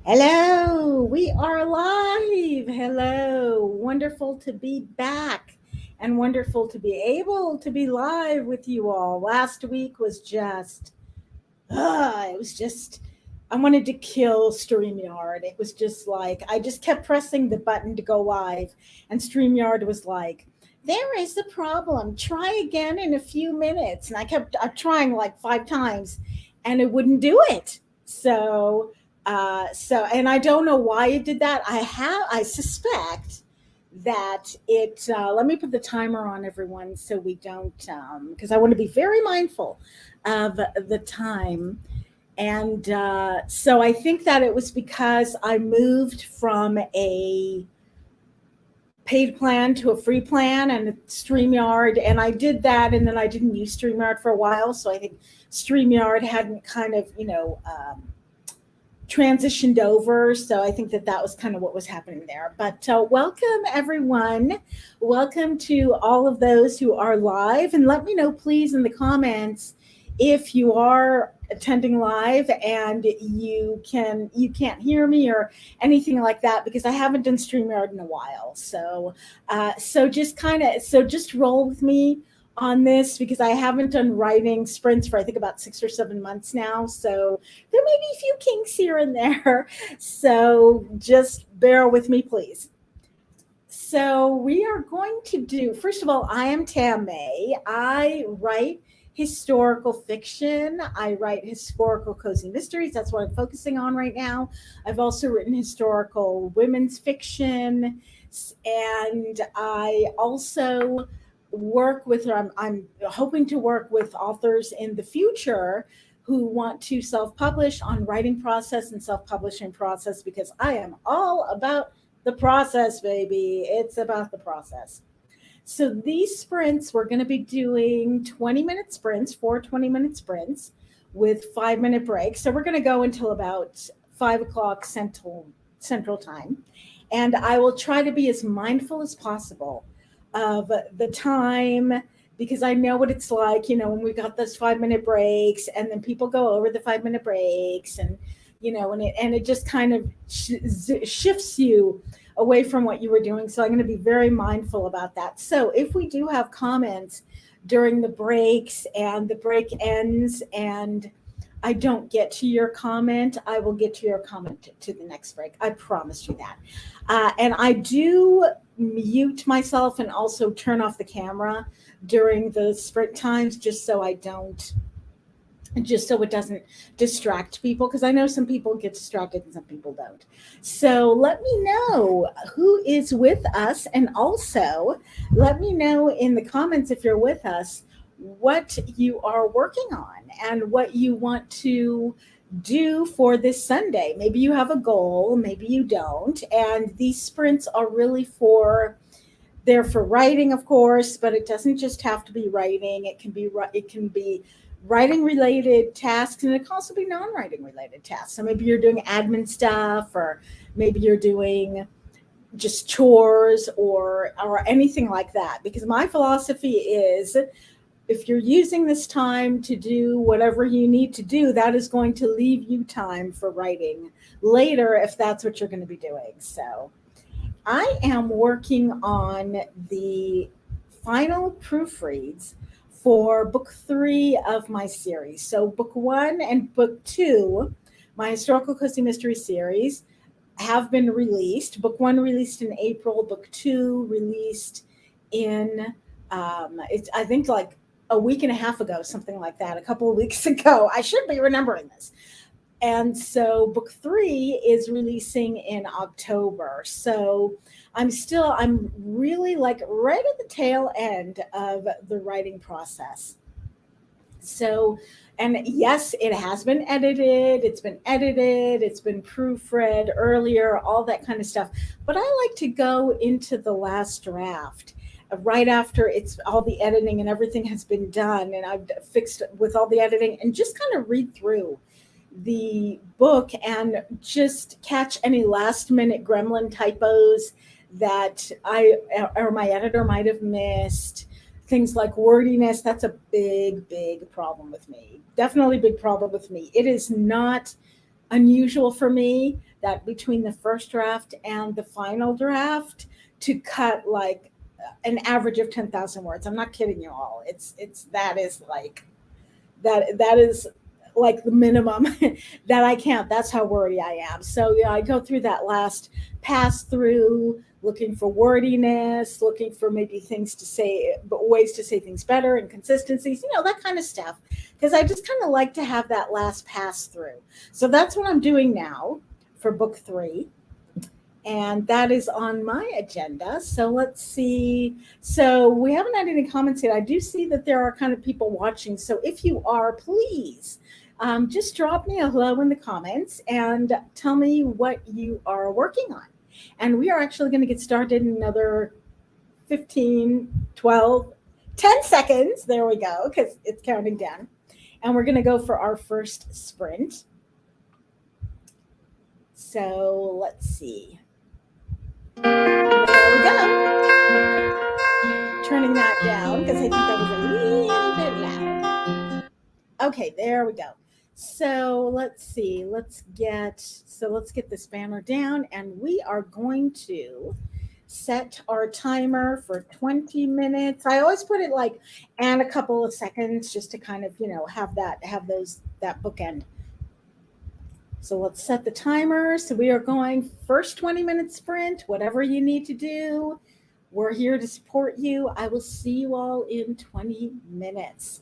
Hello, we are live. Hello, wonderful to be back and wonderful to be able to be live with you all. Last week was it was just, I wanted to kill StreamYard. It was just like, I just kept pressing the button to go live, and StreamYard was like, there is a problem. Try again in a few minutes. And I kept trying like 5 times and it wouldn't do it. And I don't know why it did that. I suspect that let me put the timer on everyone so we don't, because I want to be very mindful of the time. And so I think that it was because I moved from a paid plan to a free plan and StreamYard, and I did that, and then I didn't use StreamYard for a while. So I think StreamYard hadn't kind of, transitioned over. So I think that that was kind of what was happening there. But welcome, everyone. Welcome to all of those who are live. And let me know, please, in the comments if you are attending live and you can't hear me or anything like that, because I haven't done StreamYard in a while. So just roll with me on this, because I haven't done writing sprints for I think about 6 or 7 months now. So there may be a few kinks here and there. So just bear with me, please. So we are going to do, first of all, I am Tam May. I write historical fiction. I write historical cozy mysteries. That's what I'm focusing on right now. I've also written historical women's fiction. And I also work with, I'm hoping to work with authors in the future who want to self-publish on writing process and self-publishing process, because I am all about the process, baby. It's about the process. So these sprints, we're going to be doing 20-minute sprints, 4 20-minute sprints with 5 minute breaks. So we're going to go until about 5 o'clock Central Time. And I will try to be as mindful as possible of the time, because I know what it's like, when we've got those 5 minute breaks and then people go over the 5 minute breaks, and and it just kind of shifts you away from what you were doing. So I'm going to be very mindful about that. So if we do have comments during the breaks and the break ends and I don't get to your comment, I will get to your comment to the next break. I promise you that. And I do mute myself and also turn off the camera during the sprint times, just so it doesn't distract people, because I know some people get distracted and some people don't. So let me know who is with us, and also let me know in the comments, if you're with us, what you are working on and what you want to do for this Sunday. Maybe you have a goal, maybe you don't. And these sprints are really they're for writing, of course, but it doesn't just have to be writing. It can be writing related tasks, and it can also be non-writing related tasks. So maybe you're doing admin stuff, or maybe you're doing just chores, or anything like that. Because my philosophy is, if you're using this time to do whatever you need to do, that is going to leave you time for writing later, if that's what you're going to be doing. So I am working on the final proofreads for book 3 of my series. So book 1 and book 2, my historical cozy mystery series, have been released. Book 1 released in April. Book 2 released in it's, I think, like a week and a half ago, something like that, a couple of weeks ago. I should be remembering this. And so book 3 is releasing in October. So I'm really like right at the tail end of the writing process. So, and yes, it has been edited, it's been proofread earlier, all that kind of stuff. But I like to go into the last draft right after it's all the editing and everything has been done, and I've fixed with all the editing, and just kind of read through the book and just catch any last minute gremlin typos that I or my editor might have missed. Things like wordiness, that's a big problem with me. Definitely big problem with me. It is not unusual for me that between the first draft and the final draft to cut like an average of 10,000 words. I'm not kidding you all. It's that is like that is like the minimum that I can't. That's how wordy I am. So yeah, I go through that last pass through, looking for wordiness, looking for maybe things to say, but ways to say things better and consistencies, that kind of stuff. Because I just kind of like to have that last pass through. So that's what I'm doing now for book 3, and that is on my agenda. So let's see. So we haven't had any comments yet. I do see that there are kind of people watching. So if you are, please just drop me a hello in the comments and tell me what you are working on. And we are actually going to get started in another 15, 12, 10 seconds. There we go, because it's counting down. And we're going to go for our first sprint. So let's see. There we go. Turning that down because I think that was a little bit loud. Okay, there we go. So let's see. Let's get this banner down, and we are going to set our timer for 20 minutes. I always put it like and a couple of seconds just to kind of, have that bookend. So let's set the timer. So we are going first 20-minute sprint, whatever you need to do. We're here to support you. I will see you all in 20 minutes.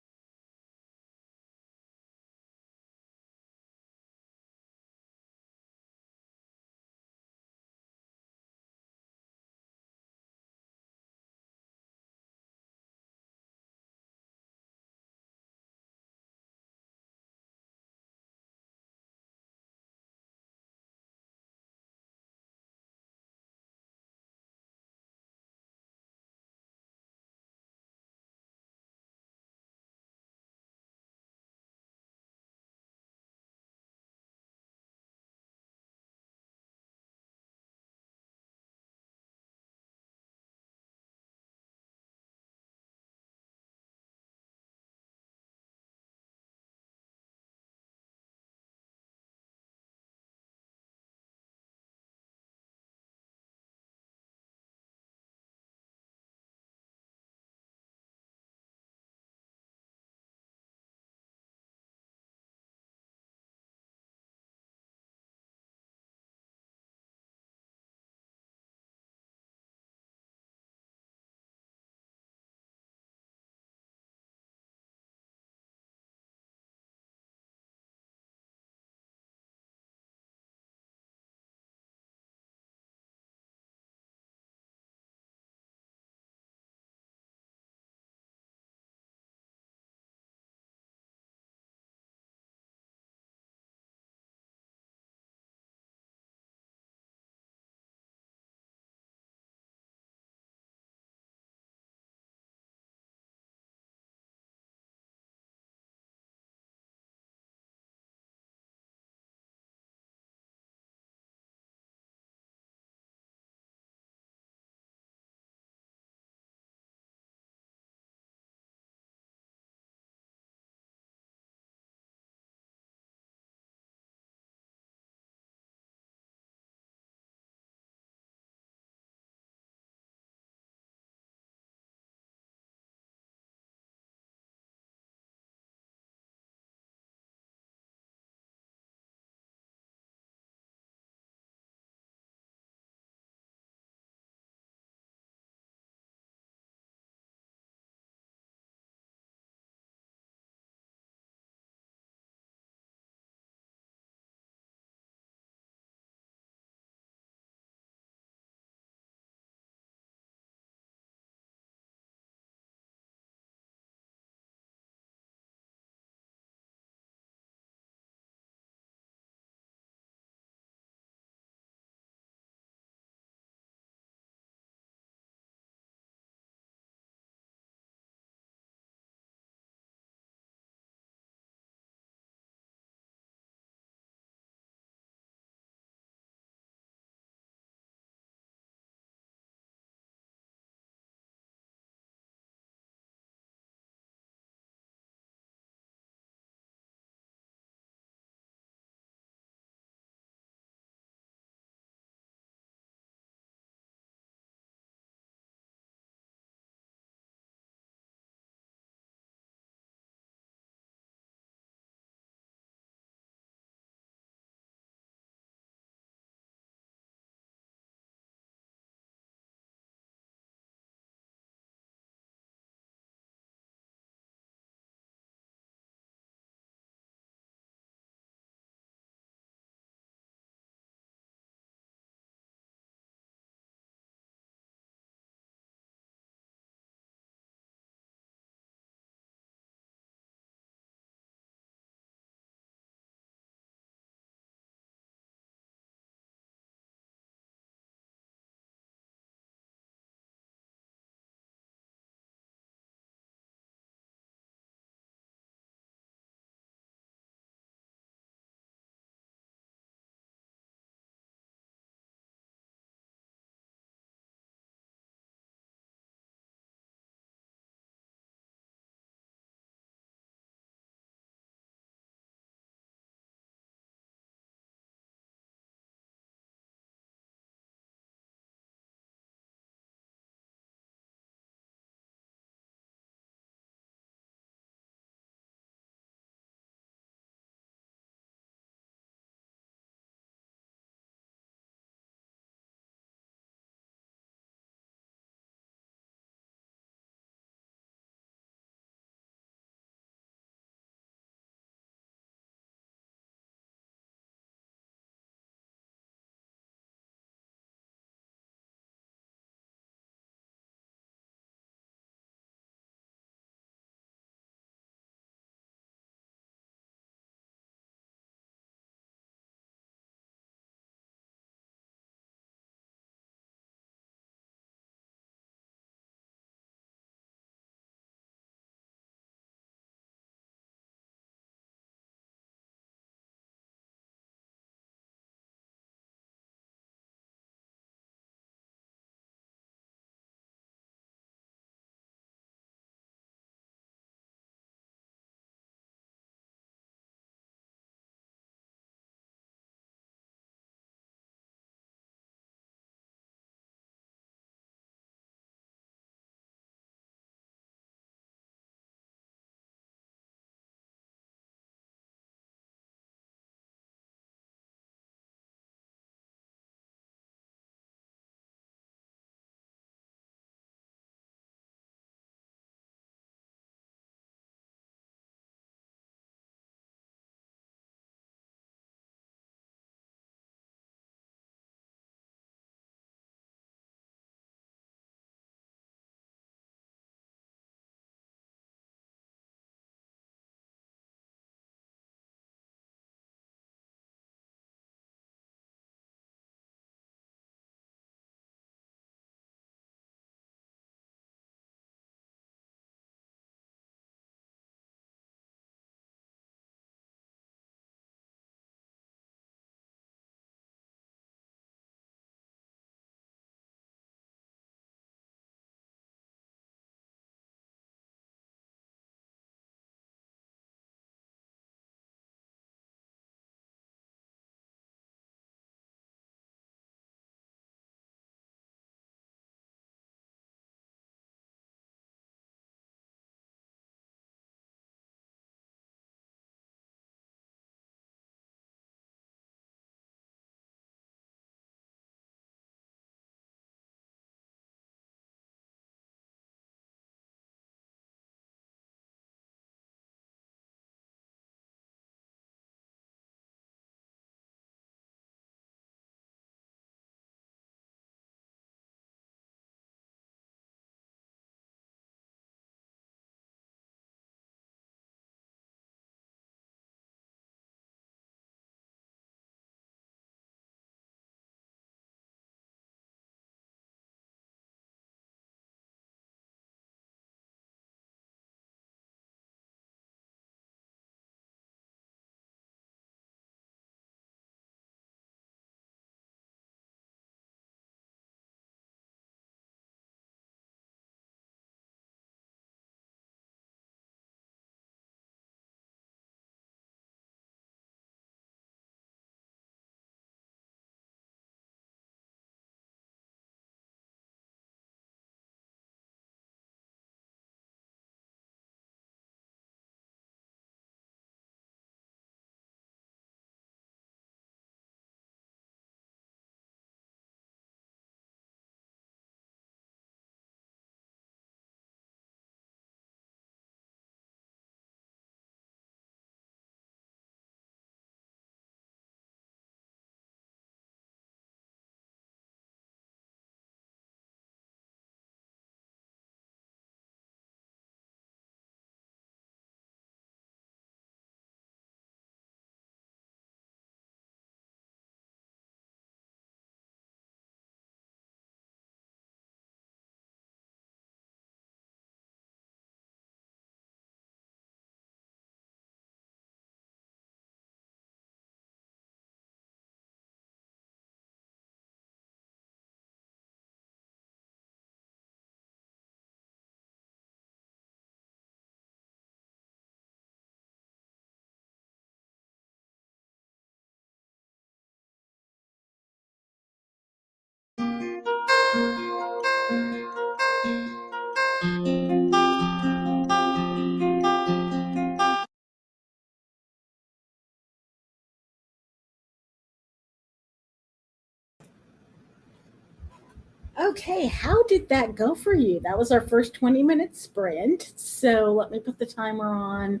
Okay, how did that go for you? That was our first 20-minute sprint. So let me put the timer on.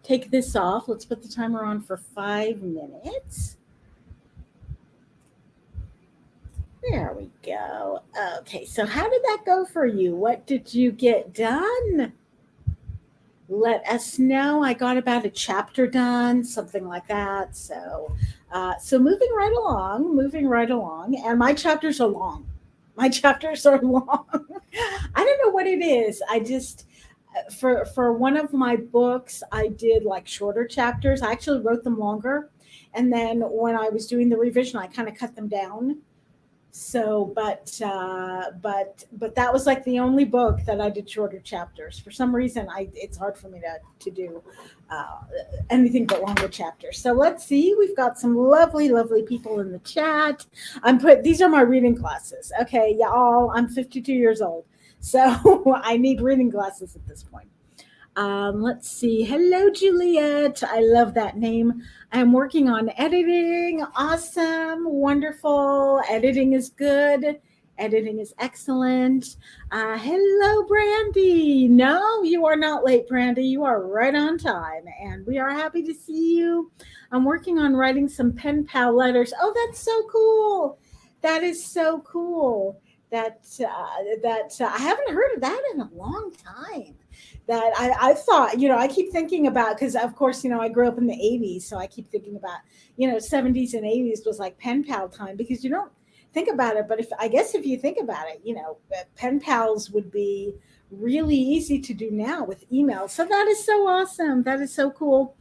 Take this off. Let's put the timer on for 5 minutes. There we go. Okay, so how did that go for you? What did you get done? Let us know. I got about a chapter done, something like that. So moving right along, and my chapters are long. My chapters are long. I don't know what it is. I just for one of my books, I did like shorter chapters. I actually wrote them longer, and then when I was doing the revision, I kind of cut them down. So but that was like the only book that I did shorter chapters. For some reason, I it's hard for me to do uh, anything but longer chapters. So let's see, we've got some lovely people in the chat. These are my reading glasses. Okay, y'all, I'm 52 years old, so I need reading glasses at this point. Let's see. Hello, Juliet. I love that name. I'm working on editing. Awesome. Wonderful. Editing is good. Editing is excellent. Hello, Brandy. No, you are not late, Brandy. You are right on time, and we are happy to see you. I'm working on writing some pen pal letters. Oh, that's so cool. That is so cool. I haven't heard of that in a long time. I thought, I keep thinking about, because of course, I grew up in the 80s. So I keep thinking about, 70s and 80s was like pen pal time, because you don't think about it. But I guess if you think about it, pen pals would be really easy to do now with email. So that is so awesome. That is so cool.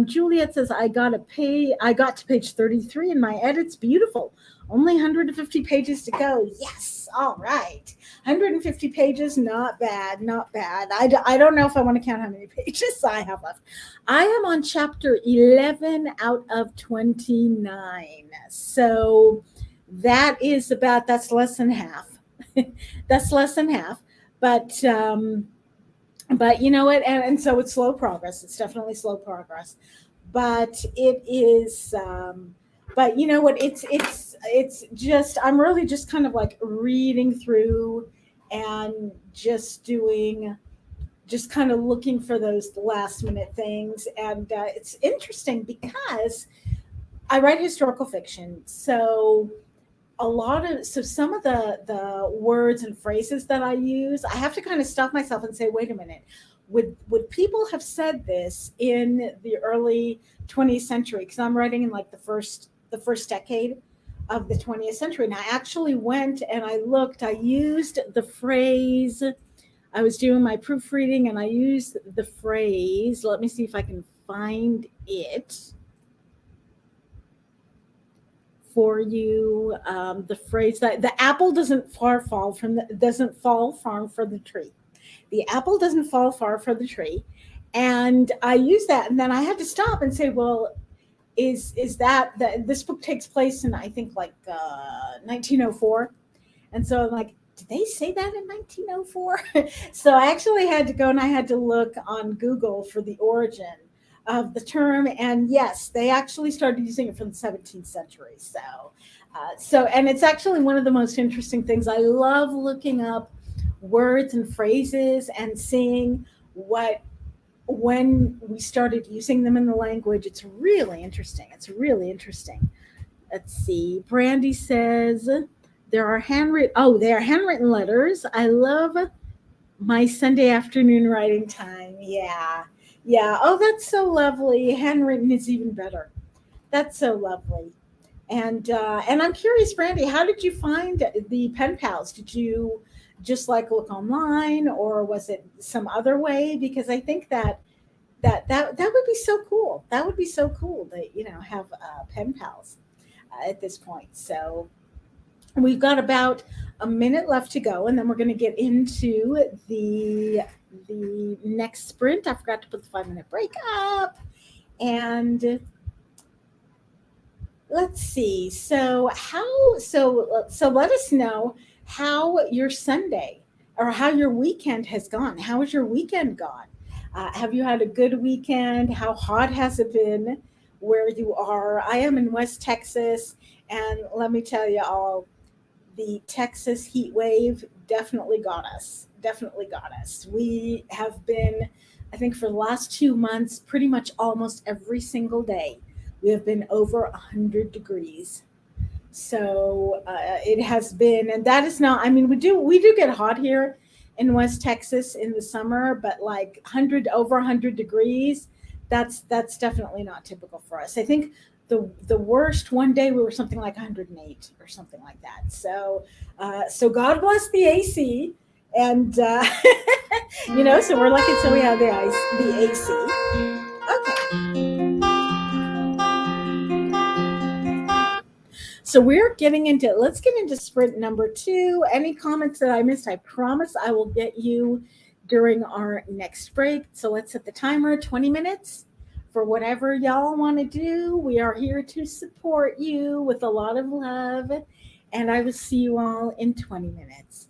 Juliet says, I got to page 33 and my edit's beautiful. Only 150 pages to go. Yes. All right. 150 pages. Not bad. Not bad. I don't know if I want to count how many pages I have left. I am on chapter 11 out of 29. So that's less than half. That's less than half. But you know what? And so it's slow progress. It's definitely slow progress. But it is, but you know what? It's just, I'm really just kind of like reading through and just kind of looking for those last minute things. And it's interesting because I write historical fiction. So some of the words and phrases that I use, I have to kind of stop myself and say, wait a minute, would people have said this in the early 20th century? Because I'm writing in like the first decade of the 20th century, and I actually went and I looked. I used the phrase. I was doing my proofreading, and I used the phrase. Let me see if I can find it for you. The phrase that the apple doesn't fall far from the tree. The apple doesn't fall far from the tree, and I use that, and then I had to stop and say, well, is that this book takes place in, I think, like 1904, and so I'm like, did they say that in 1904? So I actually had to go and I had to look on Google for the origin of the term, and yes, they actually started using it from the 17th century. And it's actually one of the most interesting things. I love looking up words and phrases and seeing what when we started using them in the language. It's really interesting. It's really interesting. Let's see. Brandy says they are handwritten letters. I love my Sunday afternoon writing time. Yeah. Yeah. Oh, that's so lovely. Handwritten is even better. That's so lovely. And I'm curious, Brandy, how did you find the pen pals? Did you just like look online, or was it some other way? Because I think that would be so cool. That would be so cool to have pen pals at this point. So we've got about a minute left to go, and then we're going to get into the next sprint. I forgot to put the 5 minute break up, and let's see. So let us know how your Sunday or how your weekend has gone. How has your weekend gone? Have you had a good weekend? How hot has it been where you are? I am in West Texas, and let me tell you all, the Texas heat wave definitely got us. Definitely got us. We have been, I think, for the last 2 months, pretty much almost every single day, we have been over 100 degrees. So it has been, and that is not. I mean, we do get hot here in West Texas in the summer, but like 100 over 100 degrees, that's definitely not typical for us. I think the worst one day we were something like 108 or something like that. So God bless the AC, and so we're lucky. So we have the AC. Okay. So we're getting into, let's get into sprint number two. Any comments that I missed, I promise I will get you during our next break. So let's set the timer, 20 minutes for whatever y'all want to do. We are here to support you with a lot of love. And I will see you all in 20 minutes.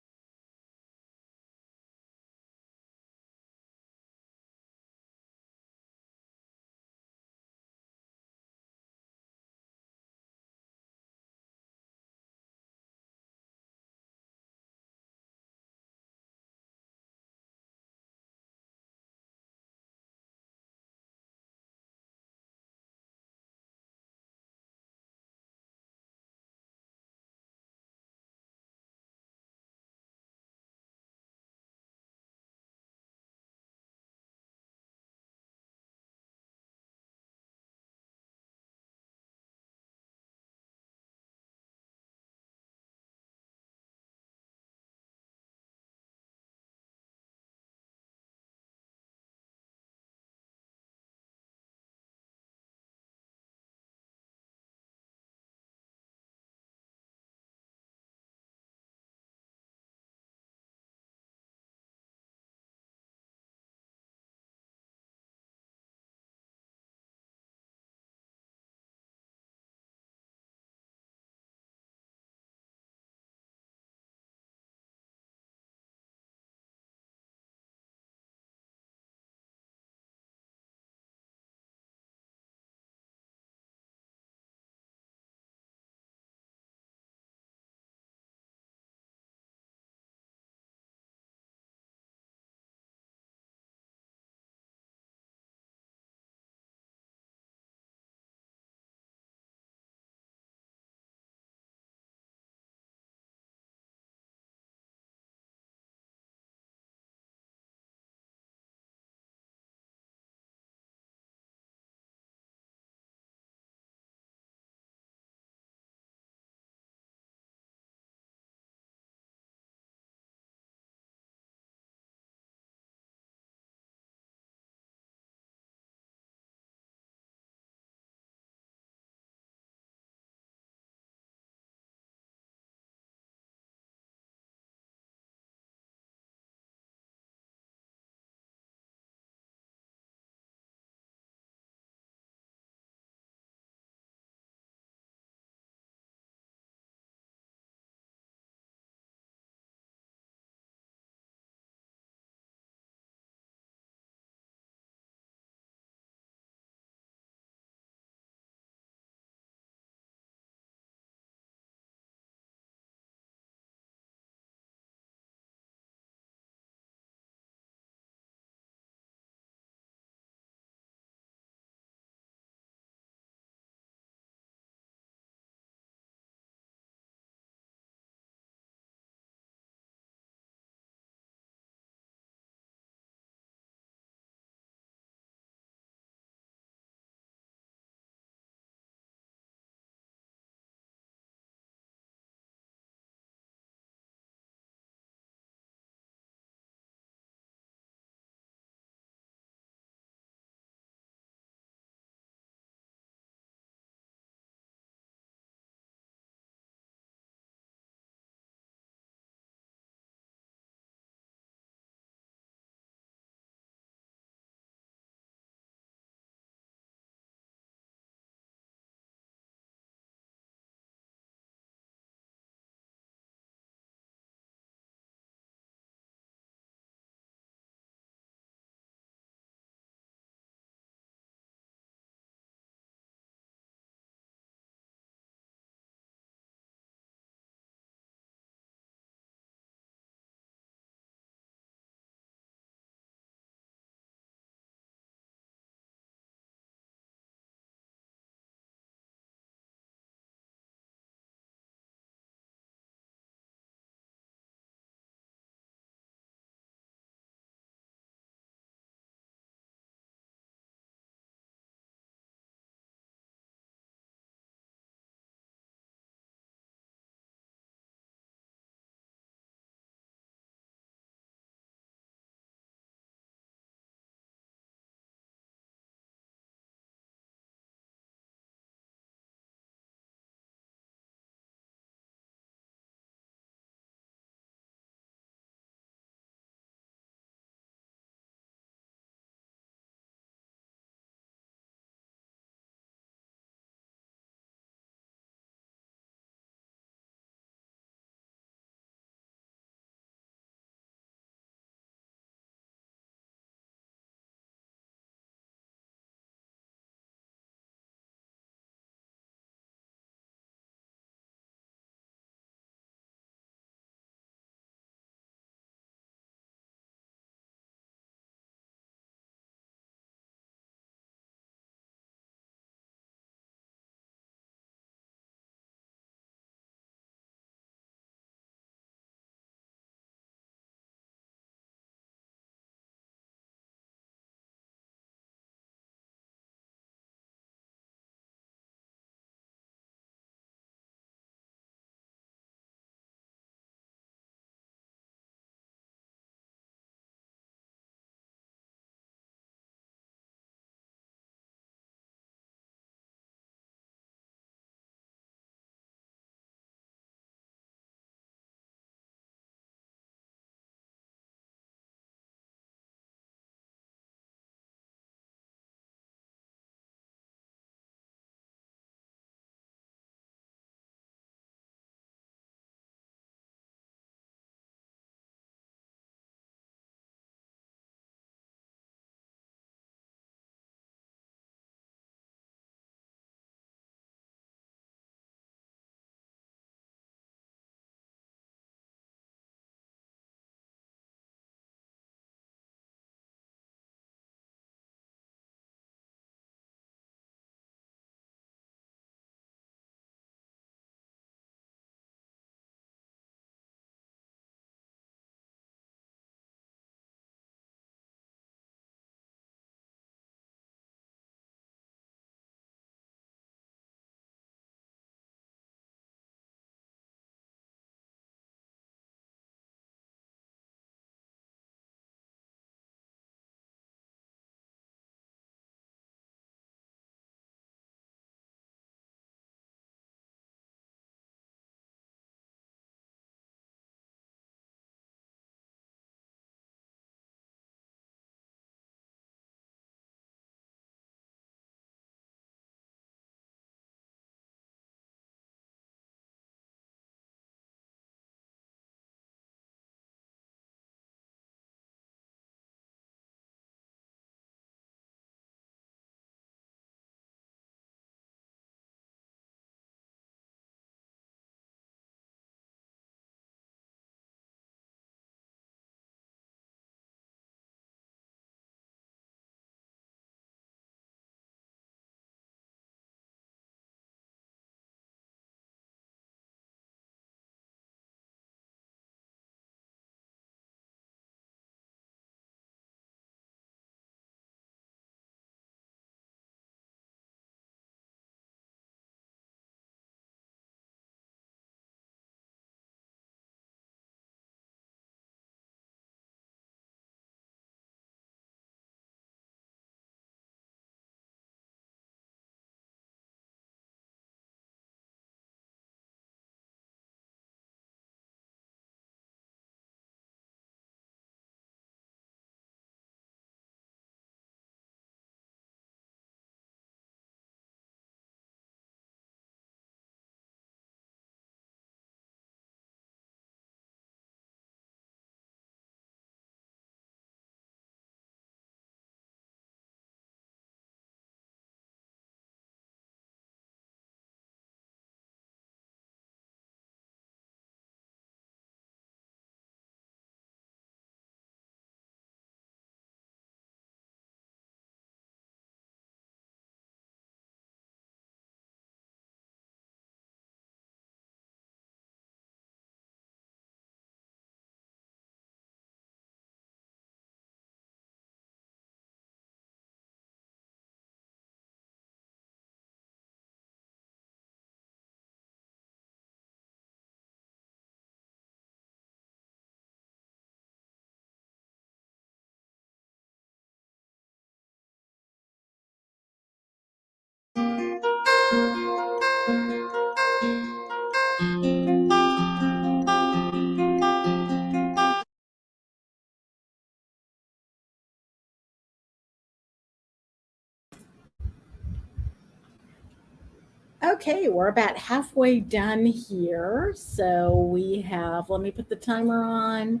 Okay, we're about halfway done here. So we have, let me put the timer on,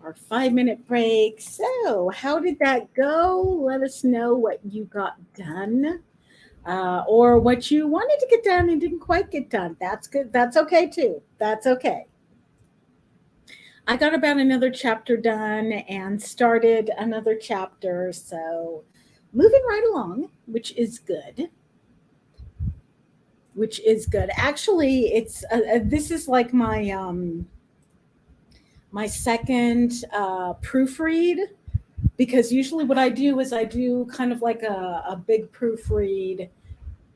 our 5 minute break. So, how did that go? Let us know what you got done, or what you wanted to get done and didn't quite get done. That's good. That's okay too. That's okay. I got about another chapter done and started another chapter. So, moving right along, which is good. Which is good. Actually, it's this is like my second proofread, because usually what I do is I do kind of like a big proofread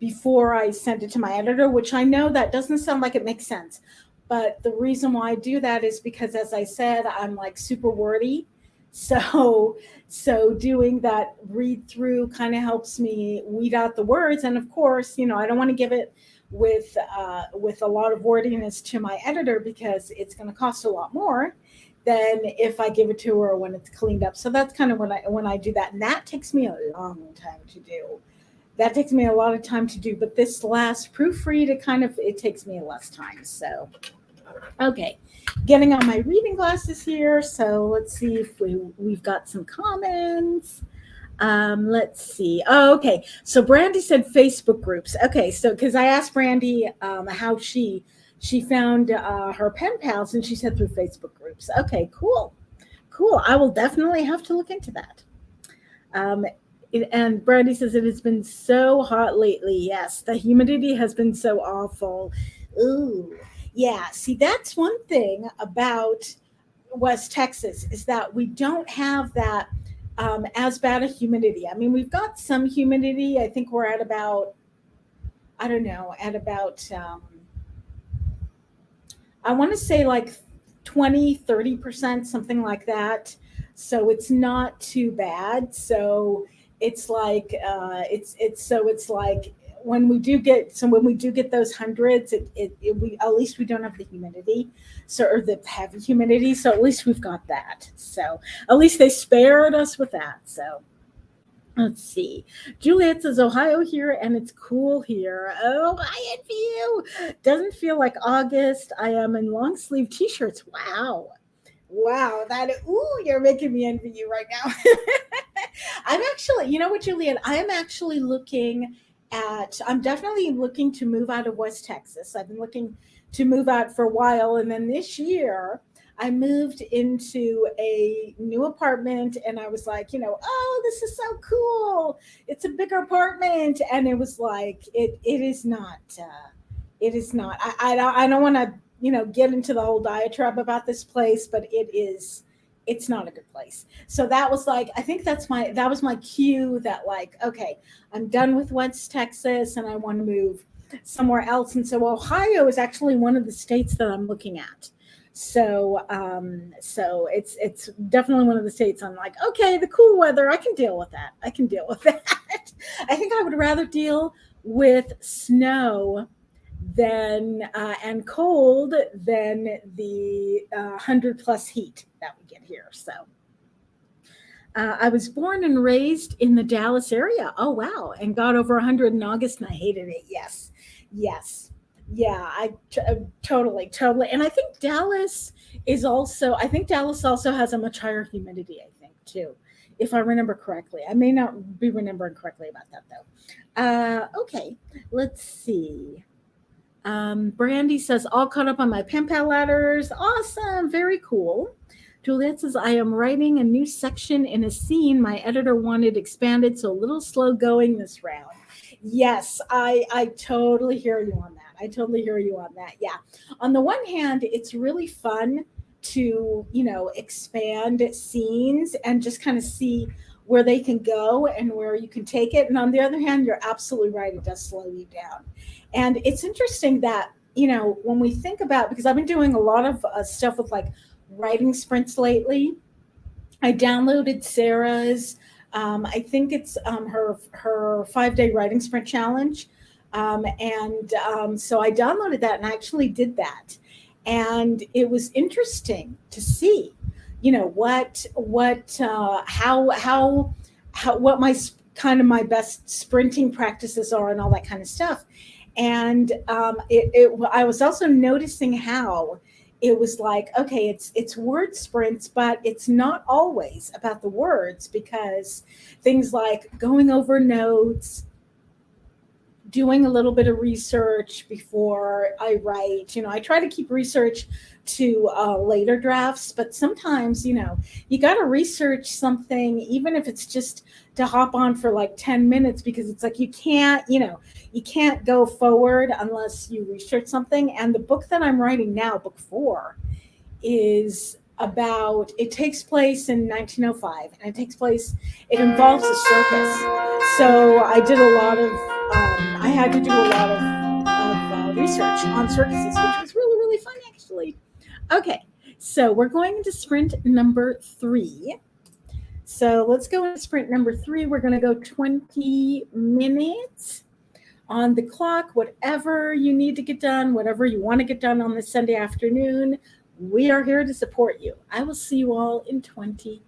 before I send it to my editor, which I know that doesn't sound like it makes sense. But the reason why I do that is because, as I said, I'm like super wordy. So, so doing that read through kind of helps me weed out the words. And of course, I don't want to give it with a lot of wordiness to my editor, because it's going to cost a lot more than if I give it to her when it's cleaned up. So that's kind of when I do that, and that takes me a long time to do. That takes me a lot of time to do, but this last proofread, it takes me less time. So, okay, getting on my reading glasses here. So let's see if we've got some comments. Let's see. Oh, okay. So Brandy said Facebook groups. Okay, so because I asked Brandy how she found her pen pals, and she said through Facebook groups. Okay, cool, cool. I will definitely have to look into that. Um, and Brandy says it has been so hot lately. Yes, the humidity has been so awful. Ooh, yeah. See, that's one thing about West Texas, is that we don't have that as bad a humidity. I mean, we've got some humidity. I think we're at about, I don't know, at about, I want to say like 20-30%, something like that. So it's not too bad. So it's like, it's like, when we do get those hundreds, we, at least we don't have the humidity, so, or the heavy humidity, so at least we've got that. So at least they spared us with that. So let's see. Juliet says Ohio here, and it's cool here. Oh, I envy you. Doesn't feel like August. I am in long sleeve t-shirts. Wow. Wow, you're making me envy you right now. I'm actually, you know what, Julian? I am actually I'm definitely looking to move out of West Texas. I've been looking to move out for a while. And then this year, I moved into a new apartment, and I was like, oh, this is so cool. It's a bigger apartment. And it was like, it is not, it is not, I don't want to, get into the whole diatribe about this place, but it's not a good place. So that was like, I think that was my cue that, like, okay, I'm done with West Texas and I want to move somewhere else. And so Ohio is actually one of the states that I'm looking at. So so it's definitely one of the states I'm like, okay, the cool weather, I can deal with that. I can deal with that. I think I would rather deal with snow than and cold than the 100+ heat that we get here. So I was born and raised in the Dallas area. Oh wow, and got over 100 in August, and I hated it. Yes, yes, yeah. Totally, and I think Dallas also has a much higher humidity, I think, too, if I remember correctly. I may not be remembering correctly about that though. Okay, let's see. Brandy says, all caught up on my pen pal ladders. Awesome. Very cool. Juliet says, I am writing a new section in a scene my editor wanted expanded, so a little slow going this round. Yes, I totally hear you on that. I totally hear you on that. Yeah. On the one hand, it's really fun to, expand scenes and just kind of see where they can go and where you can take it. And on the other hand, you're absolutely right. It does slow you down. And it's interesting that, when we think about, because I've been doing a lot of stuff with like writing sprints lately. I downloaded Sarah's, I think it's her 5-day writing sprint challenge. So I downloaded that and I actually did that. And it was interesting to see, what my kind of my best sprinting practices are and all that kind of stuff. And I was also noticing how it was like, okay, it's word sprints, but it's not always about the words, because things like going over notes, doing a little bit of research before I write. I try to keep research to later drafts, but sometimes, you got to research something, even if it's just to hop on for like 10 minutes, because it's like you can't go forward unless you research something. And the book that I'm writing now, book 4, is about, it takes place in 1905, and it involves a circus. So I had to do a lot of research on circuses, which was really, really fun, actually. Okay, so we're going into sprint number 3. So let's go into sprint number 3. We're going to go 20 minutes on the clock, whatever you need to get done, whatever you want to get done on this Sunday afternoon. We are here to support you. I will see you all in 20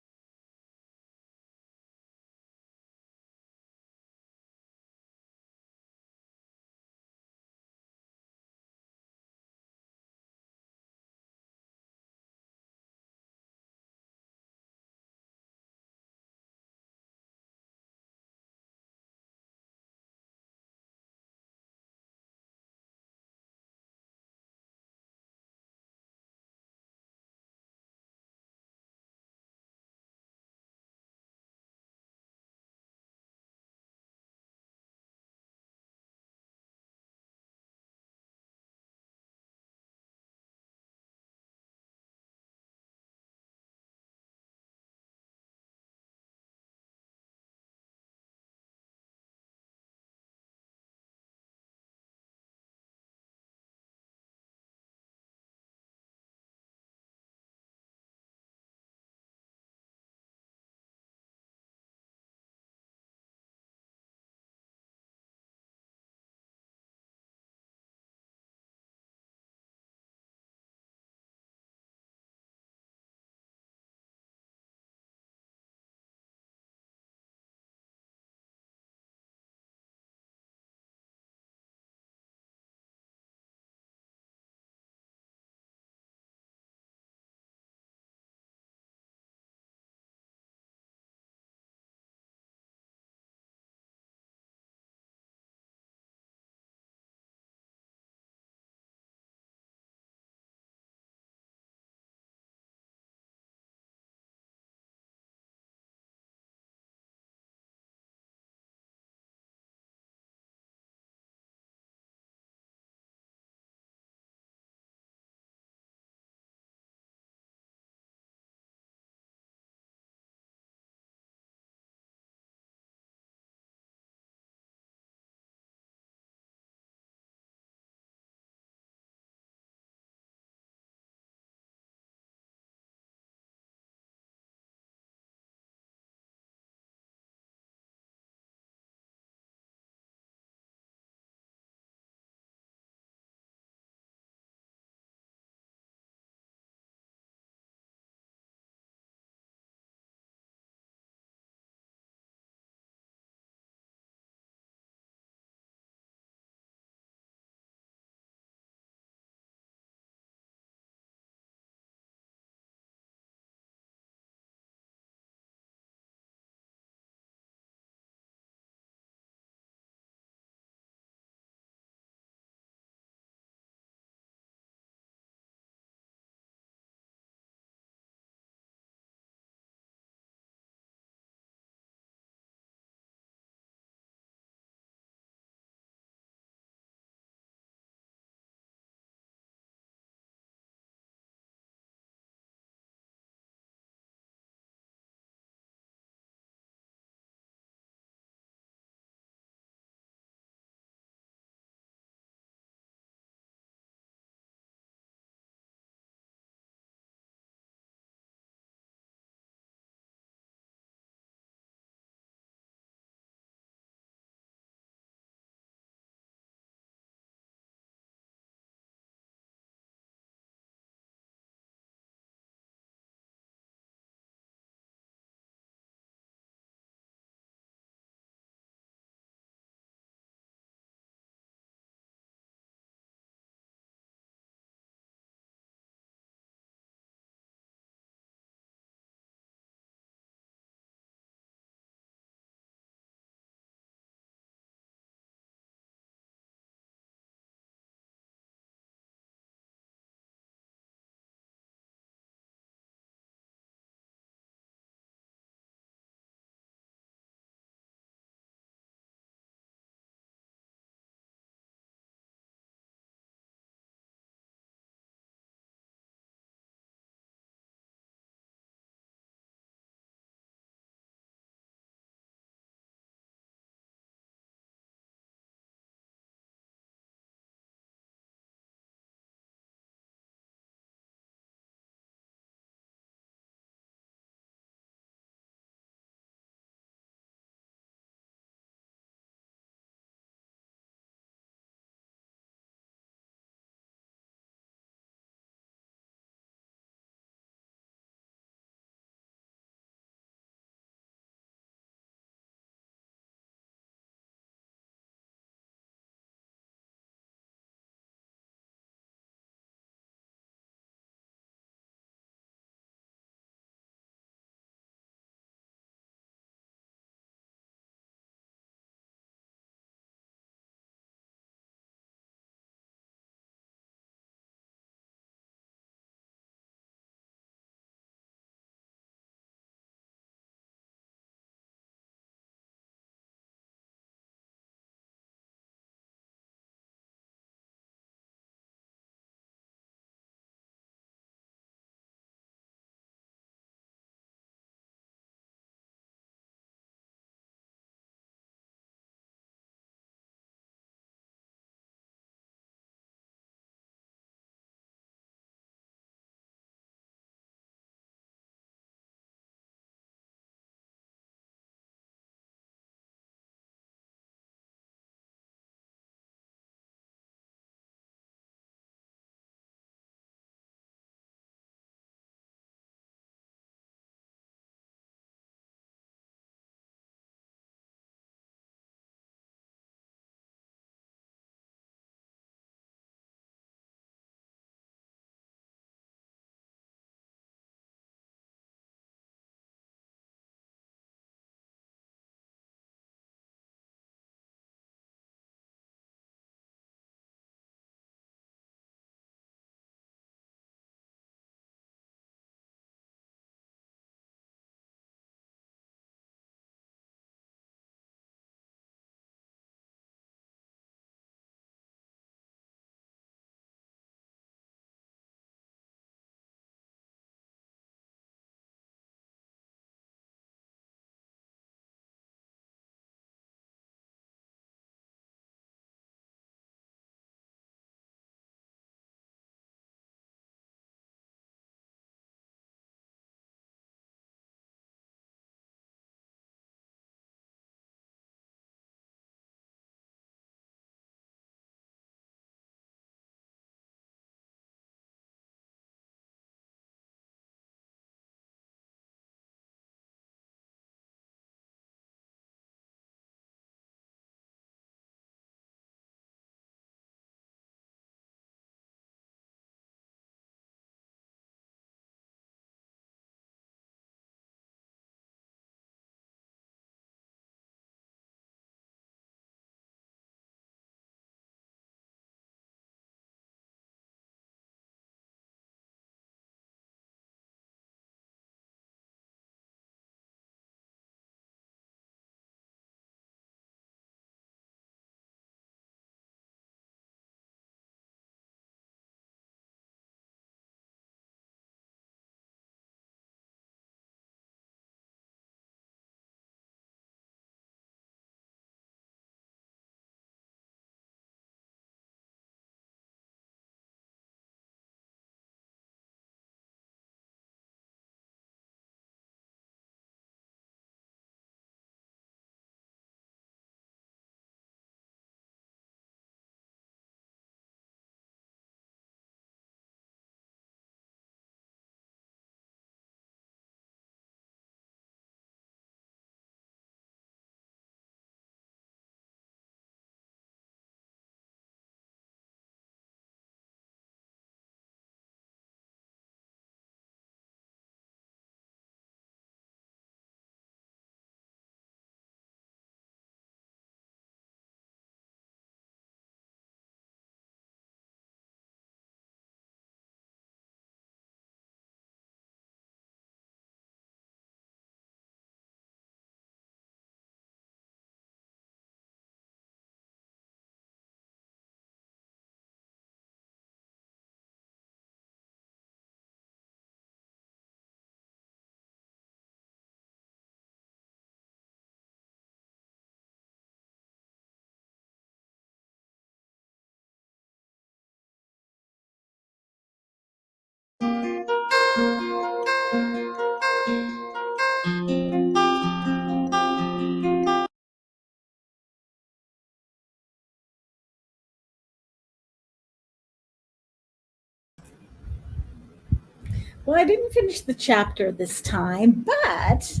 Well, I didn't finish the chapter this time, but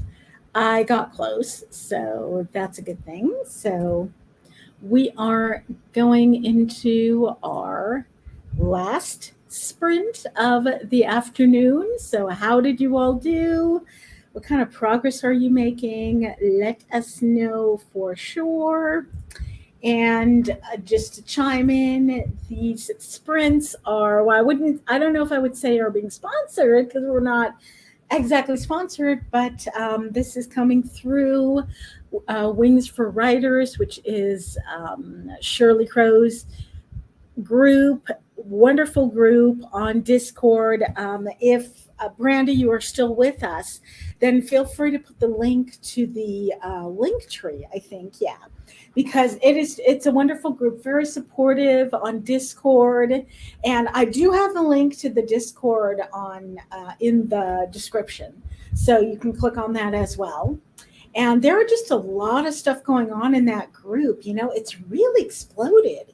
I got close, so that's a good thing. So we are going into our last sprint of the afternoon. So, how did you all do? What kind of progress are you making? Let us know for sure. And just to chime in, these sprints are, well, I don't know if I would say are being sponsored because we're not exactly sponsored, but this is coming through Wings for Writers, which is Shirley Crow's group, wonderful group on Discord. If Brandy, you are still with us, then feel free to put the link to the link tree. I think, yeah, because it's a wonderful group, very supportive on Discord, and I do have the link to the Discord on in the description, so you can click on that as well. And there are just a lot of stuff going on in that group. It's really exploded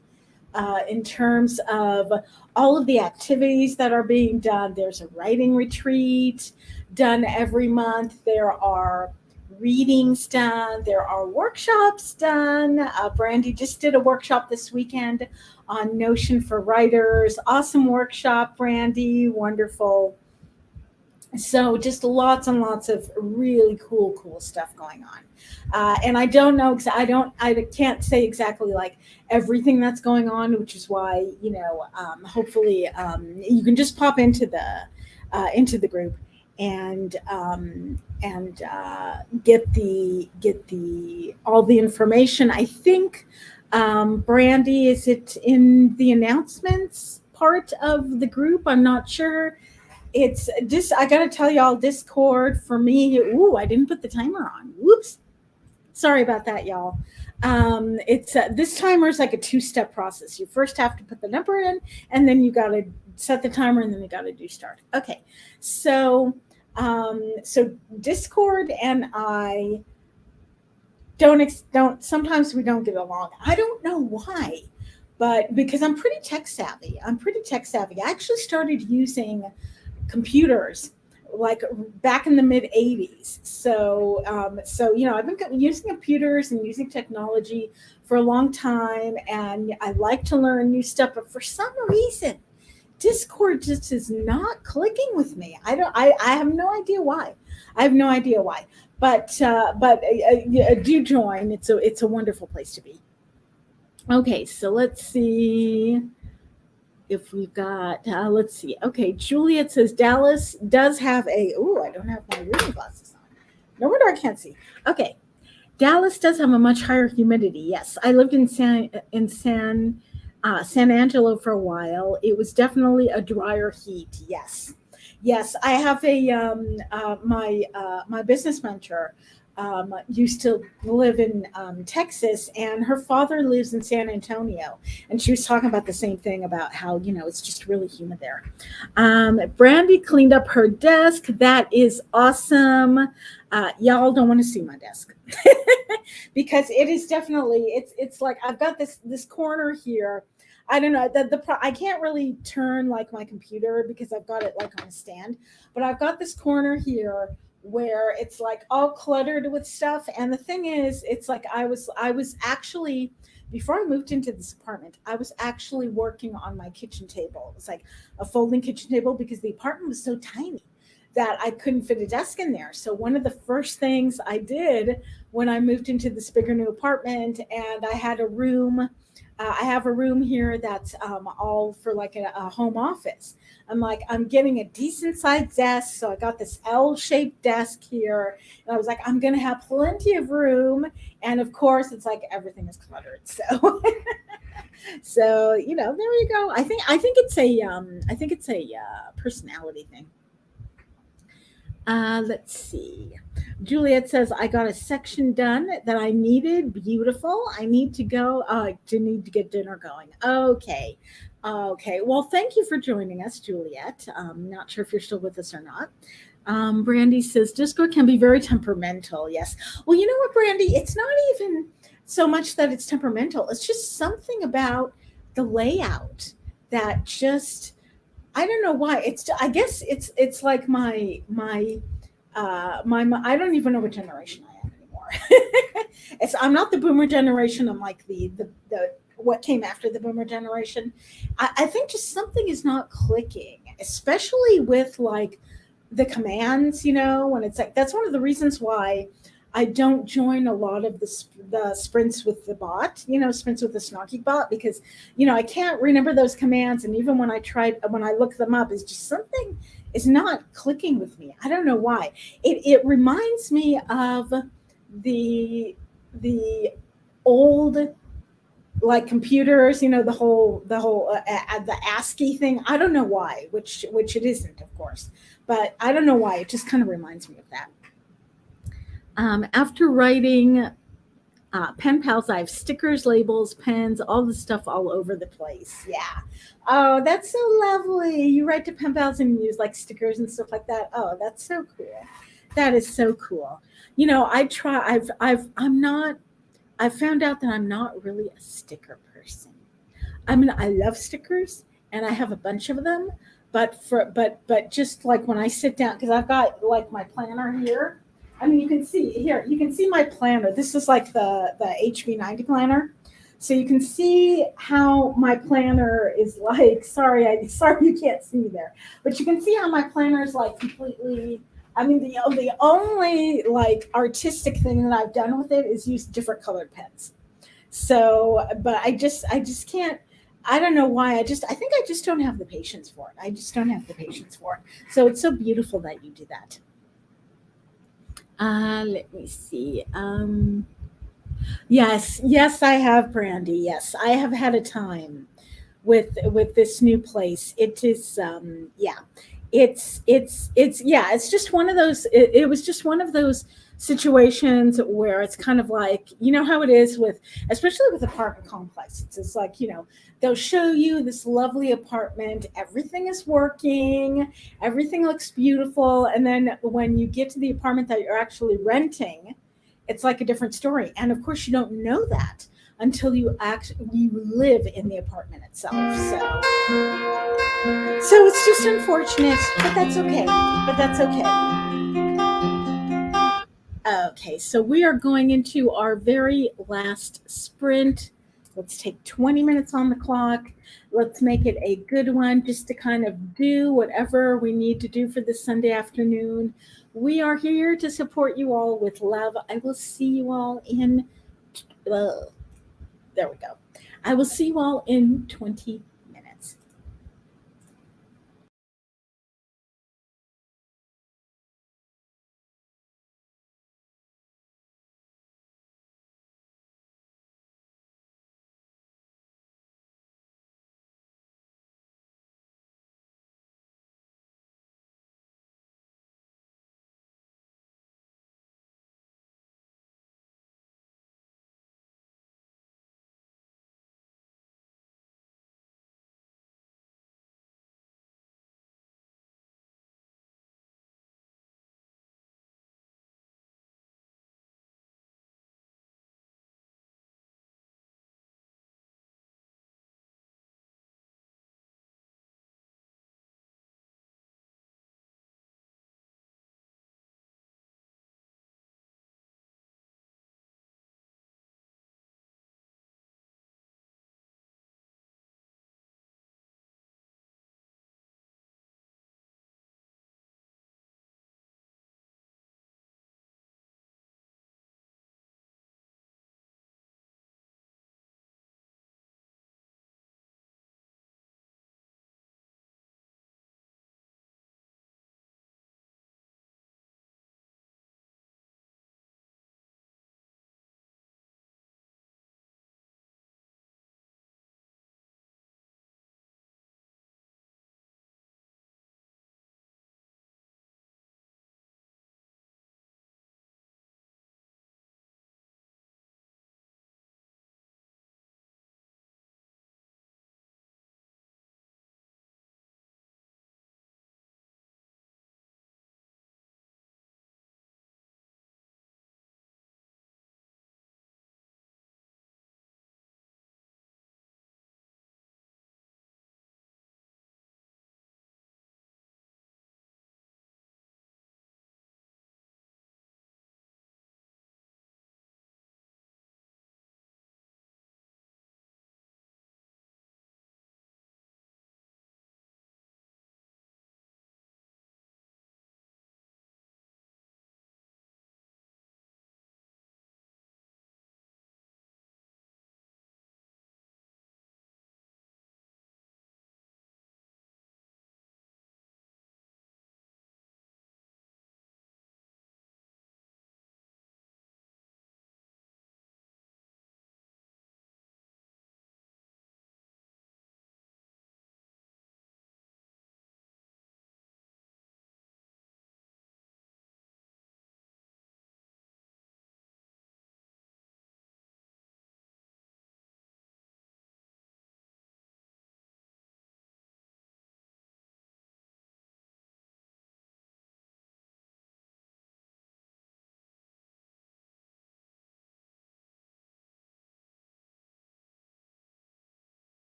in terms of all of the activities that are being done. There's a writing retreat done every month. There are readings done. There are workshops done. Brandy just did a workshop this weekend on Notion for Writers. Awesome workshop, Brandy. Wonderful. So just lots and lots of really cool stuff going on. And I don't know, I can't say exactly like everything that's going on, which is why, hopefully you can just pop into the group and get the all the information. I think, Brandy, is it in the announcements part of the group? I'm not sure. It's just, I gotta tell y'all, Discord for me. Ooh, I didn't put the timer on. Whoops. Sorry about that, y'all. It's this timer is like a two-step process. You first have to put the number in, and then you gotta set the timer, and then you gotta do start. Okay, so Discord and I don't. Sometimes we don't get along. I don't know why, but because I'm pretty tech savvy. I actually started using computers like back in the mid 80s. So I've been using computers and using technology for a long time, and I like to learn new stuff, but for some reason Discord just is not clicking with me. I have no idea why. But do join. It's a wonderful place to be. Okay, so let's see if we've got, let's see. Okay, Juliet says Dallas does have a, I don't have my reading glasses on. No wonder I can't see. Okay, Dallas does have a much higher humidity. Yes, I lived in San Angelo for a while. It was definitely a drier heat. Yes, I have my business mentor used to live in Texas, and her father lives in San Antonio, and she was talking about the same thing about how it's just really humid there. Brandy cleaned up her desk. That is awesome. Y'all don't want to see my desk because it is definitely it's like I've got this corner here. I don't know I can't really turn like my computer because I've got it like on a stand, but I've got this corner here where it's like all cluttered with stuff. And the thing is, it's like I was actually, before I moved into this apartment, I was actually working on my kitchen table. It was like a folding kitchen table because the apartment was so tiny that I couldn't fit a desk in there. So one of the first things I did when I moved into this bigger new apartment, and I had a room, I have a room here that's all for like a home office. I'm getting a decent sized desk. So I got this L-shaped desk here. And I was like, I'm going to have plenty of room. And of course, it's like everything is cluttered. So, so, there you go. I think it's a personality thing. Let's see. Juliet says, I got a section done that I needed. Beautiful. I need to go. Need to get dinner going. Okay. Well, thank you for joining us, Juliet. Not sure if you're still with us or not. Brandy says, Discord can be very temperamental. Yes. Well, you know what, Brandy? It's not even so much that it's temperamental. It's just something about the layout that just I don't know why. I guess it's like I don't even know what generation I am anymore. I'm not the boomer generation. I'm like the what came after the boomer generation. I think just something is not clicking, especially with like the commands, when it's like, that's one of the reasons why I don't join a lot of the sprints with the bot, sprints with the snarky bot, because, I can't remember those commands. And even when I look them up, it's just something is not clicking with me. I don't know why. It reminds me of the old, like, computers, the ASCII thing. I don't know why, which it isn't, of course, but I don't know why. It just kind of reminds me of that. After writing pen pals, I have stickers, labels, pens, all the stuff all over the place. Yeah. Oh, that's so lovely. You write to pen pals and use like stickers and stuff like that. Oh, that's so cool. That is so cool. I try. I'm not. I found out that I'm not really a sticker person. I mean, I love stickers and I have a bunch of them, but just like when I sit down, because I've got like my planner here. I mean, you can see my planner. This is like the HB90 planner. So you can see how my planner is like, sorry you can't see me there, but you can see how my planner is like completely. I mean, the only like artistic thing that I've done with it is use different colored pens. So, but I just can't. I don't know why. I think I just don't have the patience for it. I just don't have the patience for it. So it's so beautiful that you do that. Let me see. Yes, yes, I have, Brandy. Yes, I have had a time with this new place. It is, yeah, it's just one of those. It was just one of those situations where it's kind of like, how it is with, especially with apartment complexes. It's like, they'll show you this lovely apartment, everything is working, everything looks beautiful, and then when you get to the apartment that you're actually renting, it's like a different story. And of course, you don't know that until you live in the apartment itself. So it's just unfortunate, but that's okay. But that's okay. Okay, so we are going into our very last sprint. Let's take 20 minutes on the clock. Let's make it a good one just to kind of do whatever we need to do for this Sunday afternoon. We are here to support you all with love. I will see you all in, uh, there we go. I will see you all in 20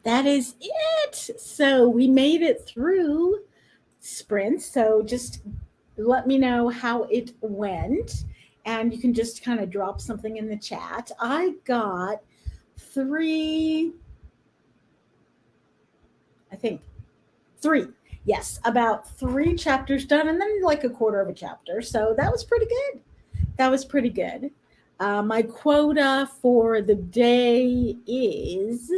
That is it. So we made it through sprints. So just let me know how it went. And you can just kind of drop something in the chat. I got three, I think three. Yes, about three chapters done, and then like a quarter of a chapter. So that was pretty good. That was pretty good. My quota for the day is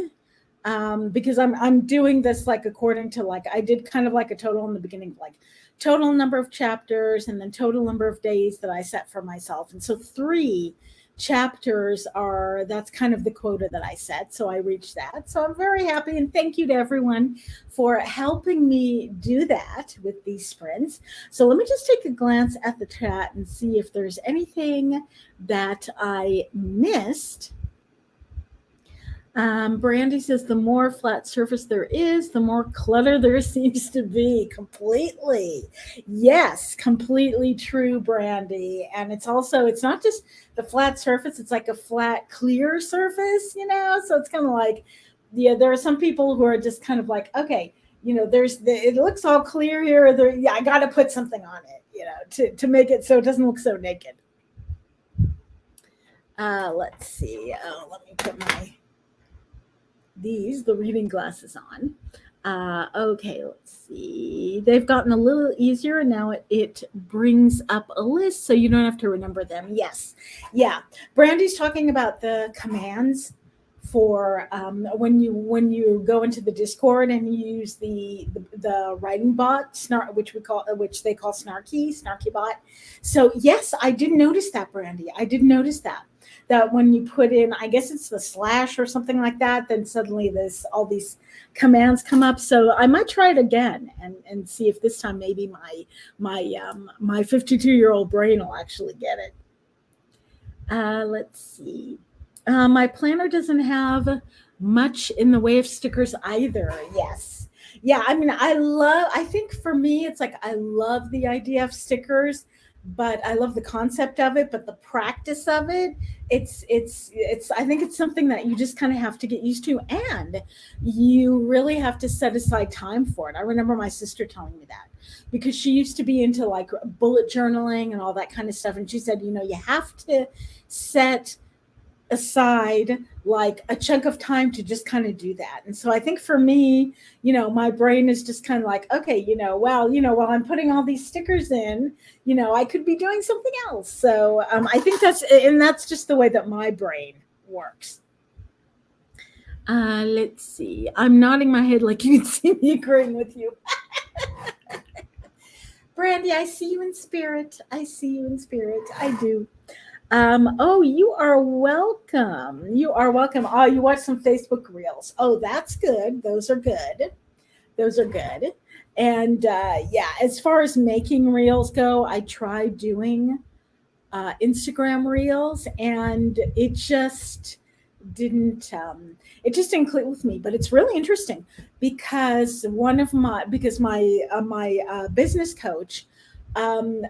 because I'm doing this like according to like I did kind of like a total in the beginning, like total number of chapters and then total number of days that I set for myself. And so three chapters are that's kind of the quota that I set. So I reached that. So I'm very happy and thank you to everyone for helping me do that with these sprints. So let me just take a glance at the chat and see if there's anything that I missed. Brandy says the more flat surface there is, the more clutter there seems to be. Completely. Yes, completely true, Brandy. And it's also, it's not just the flat surface, it's like a flat, clear surface, you know? So it's kind of like, yeah, there are some people who are just kind of like, okay, you know, it looks all clear here. Yeah, I got to put something on it, you know, to make it so it doesn't look so naked. Let's see. Oh, let me put the reading glasses on. Okay, let's see. They've gotten a little easier and now it brings up a list so you don't have to remember them. Yes. Yeah. Brandy's talking about the commands for when you go into the Discord and you use the writing bot, which they call Snarky bot. So yes, I did notice that, Brandy. I did notice that when you put in, I guess it's the slash or something like that, then suddenly all these commands come up. So I might try it again and see if this time maybe my 52-year-old brain will actually get it. Let's see. My planner doesn't have much in the way of stickers either. Yes. Yeah, I mean, I think for me, it's like I love the idea of stickers, but I love the concept of it, but the practice of it, I think it's something that you just kind of have to get used to, and you really have to set aside time for it. I remember my sister telling me that because she used to be into like bullet journaling and all that kind of stuff. And she said, you know, you have to set aside like a chunk of time to just kind of do that. And so I think for me, you know, my brain is just kind of like, okay, you know, well, you know, while I'm putting all these stickers in, you know, I could be doing something else. So I think that's just the way that my brain works. Let's see. I'm nodding my head like you can see me agreeing with you. Brandy, I see you in spirit. I see you in spirit. I do. Oh, you are welcome. You are welcome. Oh, you watch some Facebook reels. Oh, that's good. Those are good. Those are good. And yeah, as far as making reels go, I tried doing Instagram reels, and it just didn't click with me. But it's really interesting because my business coach,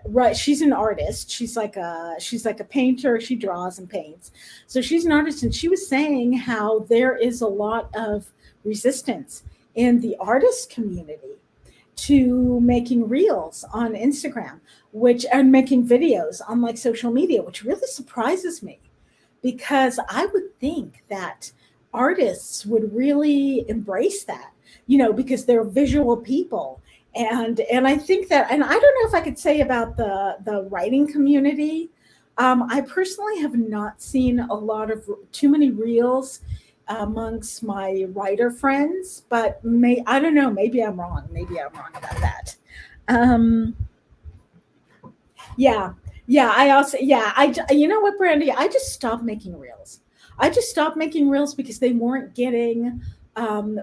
right, she's an artist. She's like a painter. She draws and paints. So she's an artist, and she was saying how there is a lot of resistance in the artist community to making reels on Instagram, and making videos on like social media, which really surprises me, because I would think that artists would really embrace that, you know, because they're visual people. And I think that, and I don't know if I could say about the writing community. I personally have not seen too many reels amongst my writer friends, but I don't know, maybe I'm wrong. Maybe I'm wrong about that. Yeah. You know what, Brandy? I just stopped making reels. I just stopped making reels because they weren't getting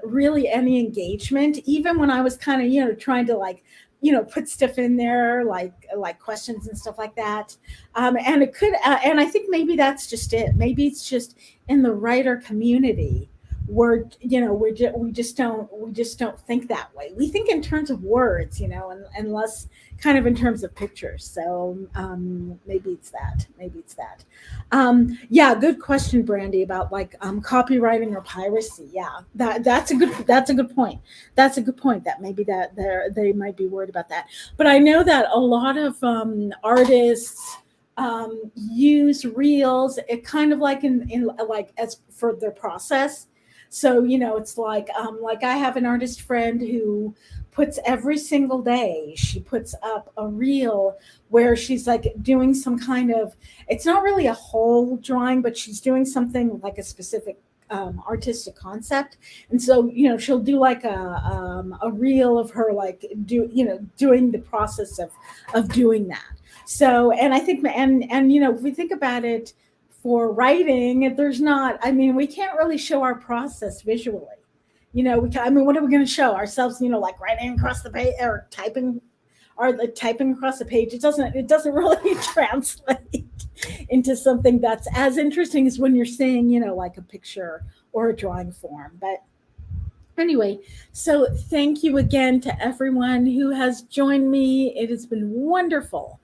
really any engagement, even when I was kind of, you know, trying to like, you know, put stuff in there like questions and stuff like that. And it could, and I think maybe that's just it. Maybe it's just in the writer community we just don't think that way. We think in terms of words, and less kind of in terms of pictures. So maybe it's that. Yeah, good question, Brandy, about like copywriting or piracy. Yeah, that's a good point. That's a good point. That maybe that they might be worried about that. But I know that a lot of artists use reels. It kind of like in like as for their process. So it's like I have an artist friend who puts every single day, she puts up a reel where she's like doing some kind of, it's not really a whole drawing, but she's doing something like a specific artistic concept. And so she'll do like a reel of her like doing the process of doing that. So, and I think, and if we think about it, for writing, there's not, I mean, we can't really show our process visually. I mean, what are we going to show ourselves, like writing across the page or typing, or like typing across the page? It doesn't really translate into something that's as interesting as when you're seeing, like a picture or a drawing form. But anyway, so thank you again to everyone who has joined me. It has been wonderful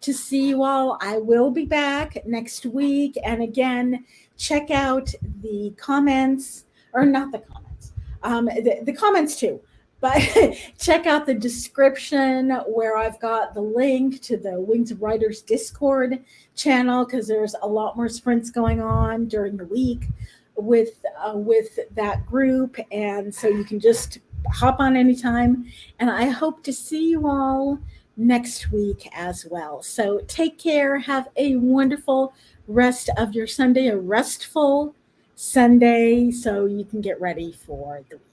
to see you all. I will be back next week. And again, check out the comments, or not the comments, the comments too. But check out the description where I've got the link to the Wings of Writers Discord channel, because there's a lot more sprints going on during the week with that group. And so you can just hop on anytime. And I hope to see you all next week as well. So take care. Have a wonderful rest of your Sunday, a restful Sunday, so you can get ready for the week.